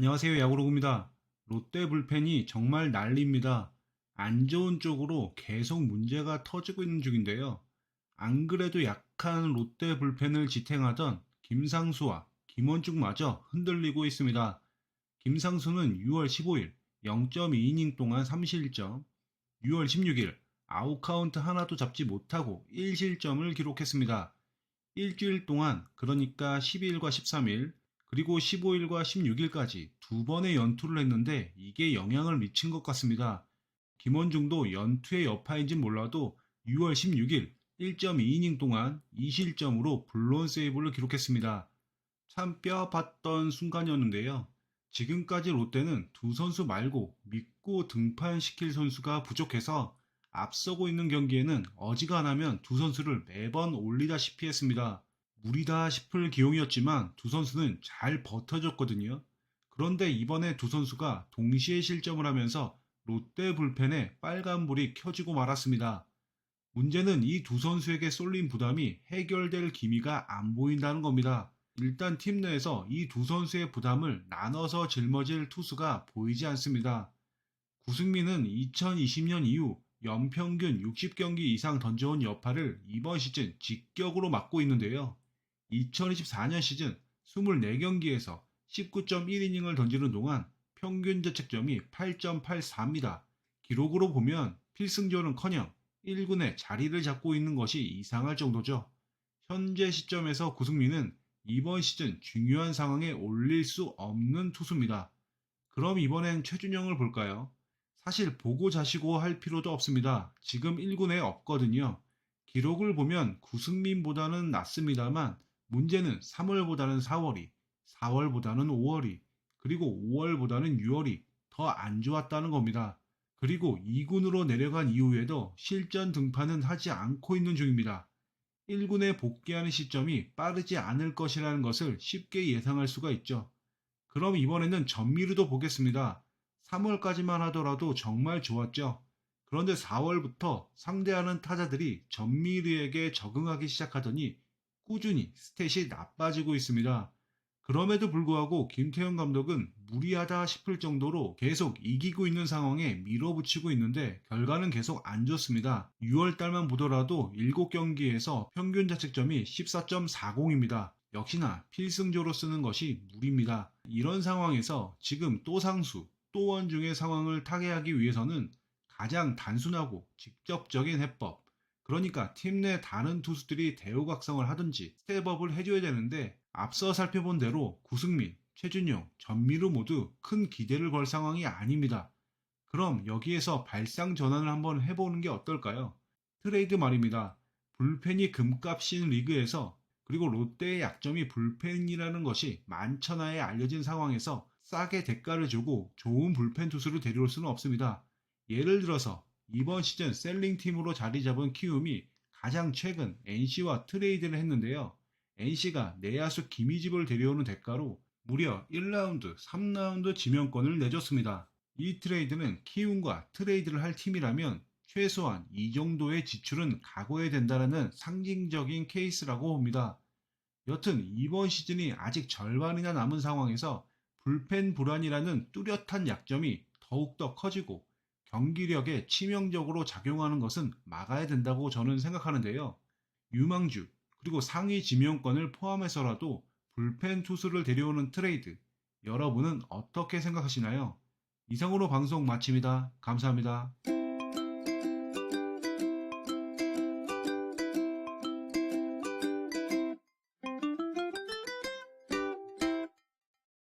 안녕하세요. 야구로구입니다. 롯데 불펜이 정말 난리입니다. 안 좋은 쪽으로 계속 문제가 터지고 있는 중인데요. 안 그래도 약한 롯데 불펜을 지탱하던 김상수와 김원중마저 흔들리고 있습니다. 김상수는 6월 15일 0.2이닝 동안 3실점, 6월 16일 아웃카운트 하나도 잡지 못하고 1실점을 기록했습니다. 일주일 동안, 그러니까 12일과 13일, 그리고 15일과 16일까지 두 번의 연투를 했는데 이게 영향을 미친 것 같습니다. 김원중도 연투의 여파인진 몰라도 6월 16일 1.2이닝 동안 2실점으로 블론 세이브를 기록했습니다. 참 뼈아팠던 순간이었는데요. 지금까지 롯데는 두 선수 말고 믿고 등판시킬 선수가 부족해서 앞서고 있는 경기에는 어지간하면 두 선수를 매번 올리다시피 했습니다. 무리다 싶을 기용이었지만 두 선수는 잘 버텨줬거든요. 그런데 이번에 두 선수가 동시에 실점을 하면서 롯데 불펜에 빨간불이 켜지고 말았습니다. 문제는 이 두 선수에게 쏠린 부담이 해결될 기미가 안 보인다는 겁니다. 일단 팀 내에서 이 두 선수의 부담을 나눠서 짊어질 투수가 보이지 않습니다. 구승민은 2020년 이후 연평균 60경기 이상 던져온 여파를 이번 시즌 직격으로 맡고 있는데요. 2024년 시즌 24경기에서 19.1이닝을 던지는 동안 평균 자책점이 8.84입니다. 기록으로 보면 필승조는커녕 1군에 자리를 잡고 있는 것이 이상할 정도죠. 현재 시점에서 구승민은 이번 시즌 중요한 상황에 올릴 수 없는 투수입니다. 그럼 이번엔 최준영을 볼까요? 사실 보고 자시고 할 필요도 없습니다. 지금 1군에 없거든요. 기록을 보면 구승민보다는 낫습니다만 문제는 3월보다는 4월이, 4월보다는 5월이, 그리고 5월보다는 6월이 더 안 좋았다는 겁니다. 그리고 2군으로 내려간 이후에도 실전 등판은 하지 않고 있는 중입니다. 1군에 복귀하는 시점이 빠르지 않을 것이라는 것을 쉽게 예상할 수가 있죠. 그럼 이번에는 전미르도 보겠습니다. 3월까지만 하더라도 정말 좋았죠. 그런데 4월부터 상대하는 타자들이 전미르에게 적응하기 시작하더니 꾸준히 스탯이 나빠지고 있습니다. 그럼에도 불구하고 김태형 감독은 무리하다 싶을 정도로 계속 이기고 있는 상황에 밀어붙이고 있는데 결과는 계속 안 좋습니다. 6월달만 보더라도 7경기에서 평균 자책점이 14.40입니다. 역시나 필승조로 쓰는 것이 무리입니다. 이런 상황에서 지금 또 상수, 또 원중의 상황을 타개하기 위해서는 가장 단순하고 직접적인 해법, 그러니까 팀 내 다른 투수들이 대우각성을 하든지 스텝업을 해줘야 되는데 앞서 살펴본 대로 구승민, 최준용, 전미루 모두 큰 기대를 걸 상황이 아닙니다. 그럼 여기에서 발상 전환을 한번 해보는 게 어떨까요? 트레이드 말입니다. 불펜이 금값인 리그에서, 그리고 롯데의 약점이 불펜이라는 것이 만천하에 알려진 상황에서 싸게 대가를 주고 좋은 불펜 투수를 데려올 수는 없습니다. 예를 들어서 이번 시즌 셀링팀으로 자리 잡은 키움이 가장 최근 NC와 트레이드를 했는데요. NC가 내야수 김희집을 데려오는 대가로 무려 1라운드, 3라운드 지명권을 내줬습니다. 이 트레이드는 키움과 트레이드를 할 팀이라면 최소한 이 정도의 지출은 각오해야 된다는 상징적인 케이스라고 봅니다. 여튼 이번 시즌이 아직 절반이나 남은 상황에서 불펜 불안이라는 뚜렷한 약점이 더욱더 커지고 경기력에 치명적으로 작용하는 것은 막아야 된다고 저는 생각하는데요. 유망주, 그리고 상위 지명권을 포함해서라도 불펜 투수를 데려오는 트레이드, 여러분은 어떻게 생각하시나요? 이상으로 방송 마칩니다. 감사합니다.